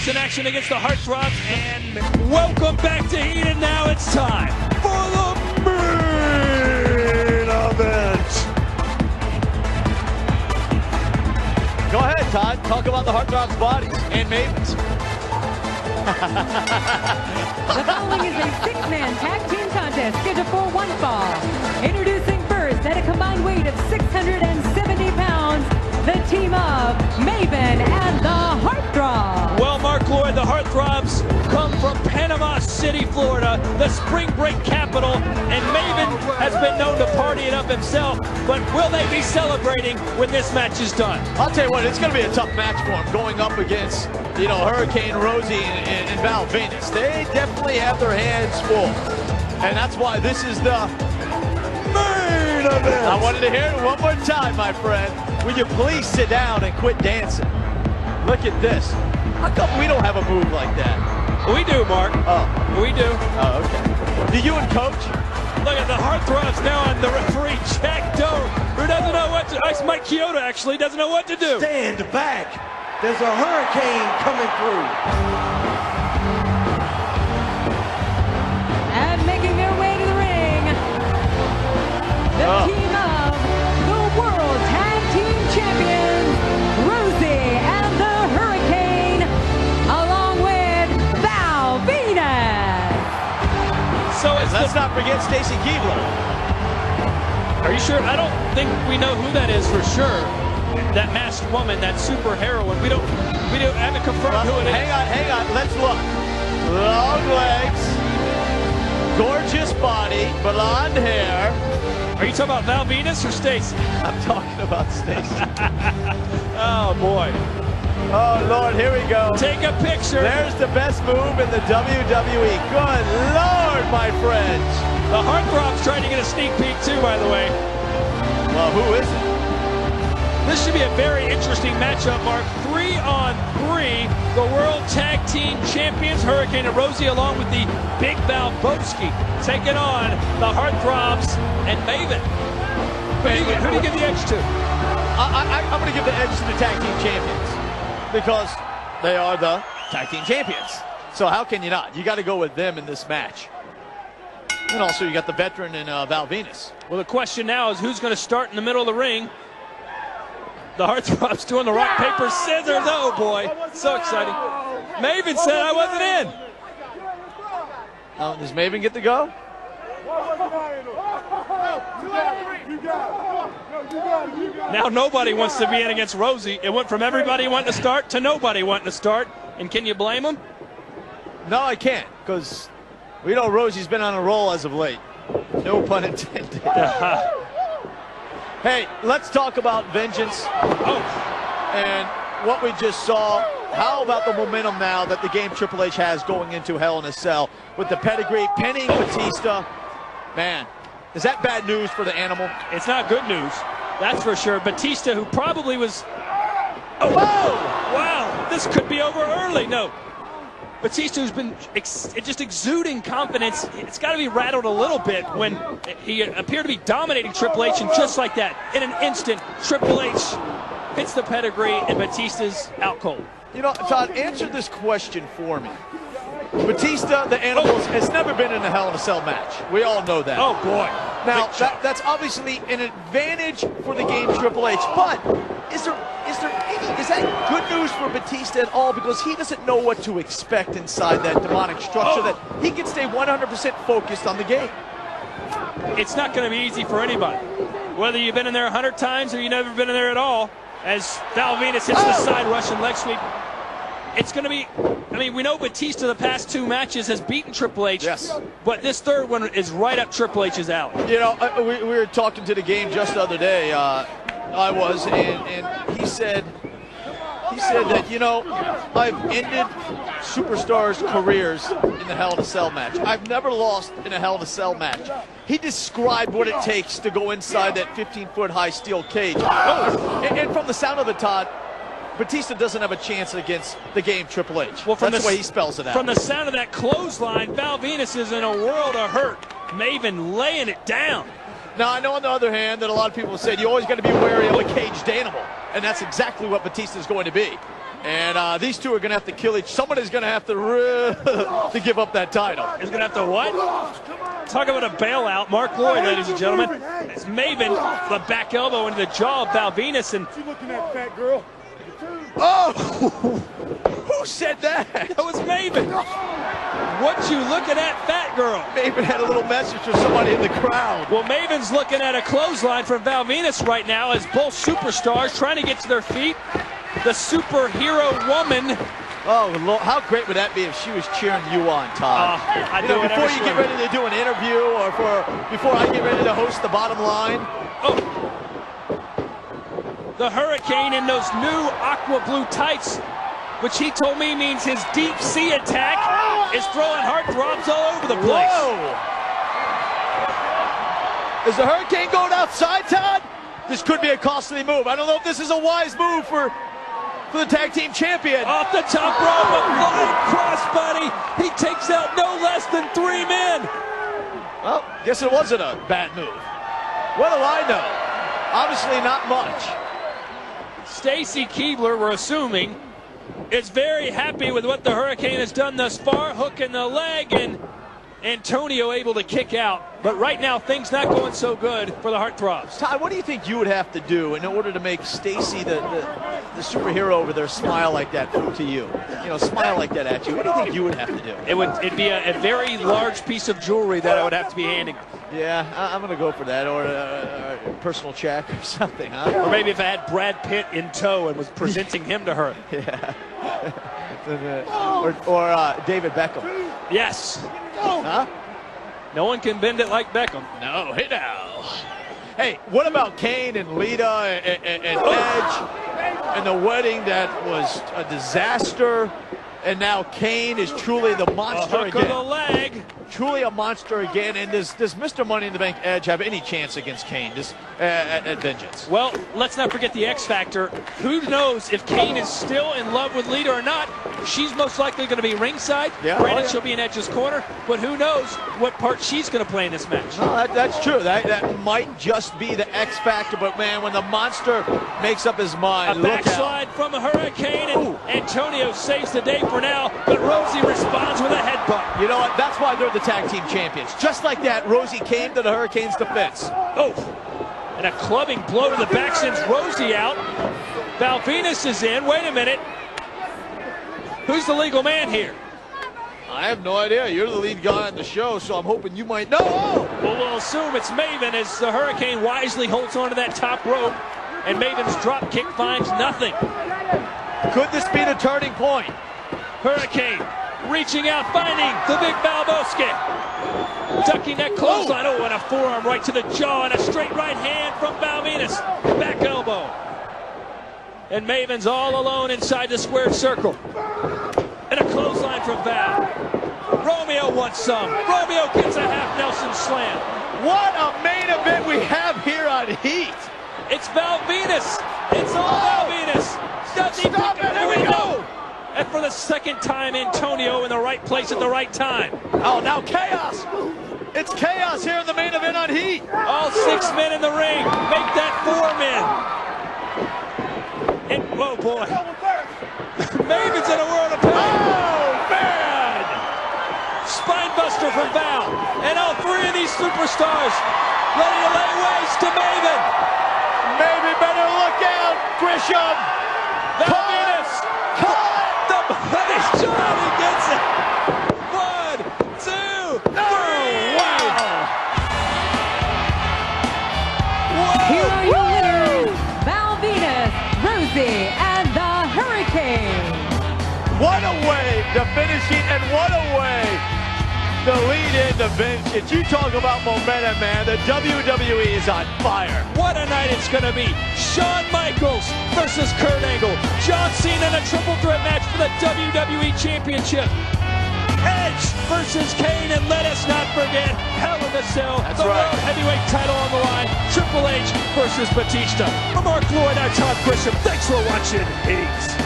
Venis in action against the Throbs, and welcome back to Heat, and now it's time for the main event. Go ahead, Todd. Talk about the Throbs bodies and Mavens. The following is a six-man tag team contest scheduled for one fall. Introducing first, at a combined weight of 670 pounds, the team of Maven and the Throbs. Well, Mark Lloyd, the Throbs come from Panama City, Florida, the spring break capital, and Maven has been known to party it up himself, but will they be celebrating when this match is done? I'll tell you what, it's going to be a tough match for him going up against, you know, Hurricane Rosey and Venis. They definitely have their hands full, and that's why this is the main event. I wanted to hear it one more time, my friend. Will you please sit down and quit dancing? Look at this. How come we don't have a move like that? We do, Mark. Oh. We do. Oh, okay. Do you and Coach? Look at the Throbs now on the referee, Jack Doe, who doesn't know what to do. Mike Chioda actually doesn't know what to do. Stand back. There's a hurricane coming through. And making their way to the ring, the team of the World Tag Team Champions, Rosey and the Hurricane, along with Venis. So Let's not forget Stacy Keebler. Are you sure? I don't think we know who that is for sure. That masked woman, that super heroine. We haven't confirmed who it is. Hang on, let's look. Long legs, gorgeous body, blonde hair. Are you talking about Venis or Stacy? I'm talking about Stacy. Oh boy. Oh Lord, here we go. Take a picture. There's the best move in the WWE. Good Lord, my friends. The Throbs trying to get a sneak peek too, by the way. Well, who is it? This should be a very interesting matchup, Mark. 3-on-3, the World Tag Team Champions, Hurricane and Rosey, along with the Big Balboski, taking on the Throbs and Maven. Who do you give the edge to? I'm going to give the edge to the Tag Team Champions because they are the Tag Team Champions. So how can you not? You got to go with them in this match. And also you got the veteran in Venis. Well, the question now is who's going to start in the middle of the ring. The Throbs doing the rock, paper, scissors. Oh boy, so exciting. Maven said I wasn't in. Oh, does Maven get to go? Now nobody wants to be in against Rosey. It went from everybody wanting to start to nobody wanting to start. And can you blame them? No, I can't, because we know Rosey's been on a roll as of late. No pun intended. Hey, let's talk about vengeance and what we just saw. How about the momentum now that the game Triple H has going into Hell in a Cell with the pedigree, pinning Batista? Man, is that bad news for the animal? It's not good news, that's for sure. Batista, who probably was... Oh, wow, this could be over early. No. Batista, who's been just exuding confidence, it's got to be rattled a little bit when he appeared to be dominating Triple H, and just like that, in an instant, Triple H hits the pedigree, and Batista's out cold. You know, Todd, answer this question for me. Batista, the Animal, has never been in a Hell in a Cell match. We all know that. Oh, boy. Now, that's obviously an advantage for the game Triple H, but is that good news for Batista at all? Because he doesn't know what to expect inside that demonic structure, that he can stay 100% focused on the game. It's not going to be easy for anybody. Whether you've been in there 100 times or you've never been in there at all, as Venis hits the side Russian leg sweep, it's going to be, I mean, we know Batista the past two matches has beaten Triple H, yes, but this third one is right up Triple H's alley. You know, we were talking to the game just the other day, and he said that, you know, I've ended superstars' careers in the Hell in a Cell match. I've never lost in a Hell in a Cell match. He described what it takes to go inside that 15-foot high steel cage. And from the sound of it, Todd, Batista doesn't have a chance against the game Triple H. Well, that's the way he spells it out. From the sound of that clothesline, Venis is in a world of hurt. Maven laying it down. Now, I know on the other hand that a lot of people said you always got to be wary of a caged animal, and that's exactly what Batista is going to be. And these two are going to have to kill each. Somebody's going to have to give up that title. He's going to have to what? Talk about a bailout. Mark Lloyd, ladies and gentlemen. It's Maven, the back elbow into the jaw of Val Venis. And You looking at, fat girl? Oh! Who said that? that was Maven. What you looking at, fat girl? Maven had a little message for somebody in the crowd. Well, Maven's looking at a clothesline from Val Venis right now as both superstars trying to get to their feet. The superhero woman. Oh, how great would that be if she was cheering you on, Todd? Before you get ready to do an interview or before I get ready to host the Bottom Line. Oh. The Hurricane in those new aqua blue tights, which he told me means his deep sea attack, is throwing heartthrobs all over the place. Whoa! Is the Hurricane going outside, Todd? This could be a costly move. I don't know if this is a wise move for the tag team champion. Off the top rope, a flying crossbody. He takes out no less than 3 men. Well, guess it wasn't a bad move. What do I know? Obviously not much. Stacy Keibler, we're assuming, is very happy with what the Hurricane has done thus far. Hook in the leg, and Antonio able to kick out. But right now, things not going so good for the Heartthrobs. Todd, what do you think you would have to do in order to make Stacy, the superhero over there, smile like that to you? You know, smile like that at you. What do you think you would have to do? It'd be a very large piece of jewelry that I would have to be handing. Yeah, I'm going to go for that, or a personal check or something, huh? Or maybe if I had Brad Pitt in tow and was presenting him to her. Yeah. or David Beckham. Yes. Huh? No one can bend it like Beckham. No, hey now. Hey, what about Kane and Lita and Edge and the wedding that was a disaster? And now Kane is truly the monster hook again. of the leg. Truly a monster again. And does Mr. Money in the Bank Edge have any chance against Kane at Vengeance? Well, let's not forget the X Factor. Who knows if Kane is still in love with Lita or not? She's most likely going to be ringside. Yeah. Granted, she'll be in Edge's corner, but who knows what part she's going to play in this match. No, that's true. That might just be the X Factor. But man, when the monster makes up his mind, A look out. backslide from a Hurricane, and Antonio saves the day for now, but Rosey responds with a headbutt. You know what? That's why they're the tag team champions. Just like that, Rosey came to the Hurricane's defense. Oh, and a clubbing blow to the back sends Rosey out. Val Venis is in. Wait a minute. Who's the legal man here? I have no idea. You're the lead guy on the show, so I'm hoping you might know. Well, we'll assume it's Maven as the Hurricane wisely holds onto that top rope, and Maven's drop kick finds nothing. Could this be the turning point? Hurricane reaching out, finding the big Balboski. Ducking that clothesline. Oh, and a forearm right to the jaw, and a straight right hand from Val Venis. Back elbow. And Maven's all alone inside the squared circle. And a clothesline from Val. Romeo wants some. Romeo gets a half Nelson slam. What a main event we have here on Heat. It's Val Venis. It's all Val Venis. Does he Stop pick it. up? There we go. And for the second time, Antonio in the right place at the right time. Oh, now chaos. It's chaos here in the main event on Heat. All 6 men in the ring. Make that 4 men. And, oh boy. Maven's in a world of pain. Oh, man. Spinebuster from Val. And all 3 of these superstars ready to lay waste to Maven. Maybe better look out, Grisham. Val Venis. The money's John. He gets it. 1, 2, 3. Here are your winners, Val Venis, Rosey, and the Hurricane. What a way to finish it, and what a way to lead into Vengeance. You talk about momentum, man. The WWE is on fire. What a night it's going to be. Shawn Michaels versus Kurt Angle. John Cena in a triple threat match for the WWE Championship. Edge versus Kane, and let us not forget Hell in a Cell. That's the right. World Heavyweight title on the line. Triple H versus Batista. For Mark Lloyd, I'm Todd Grisham. Thanks for watching. Peace.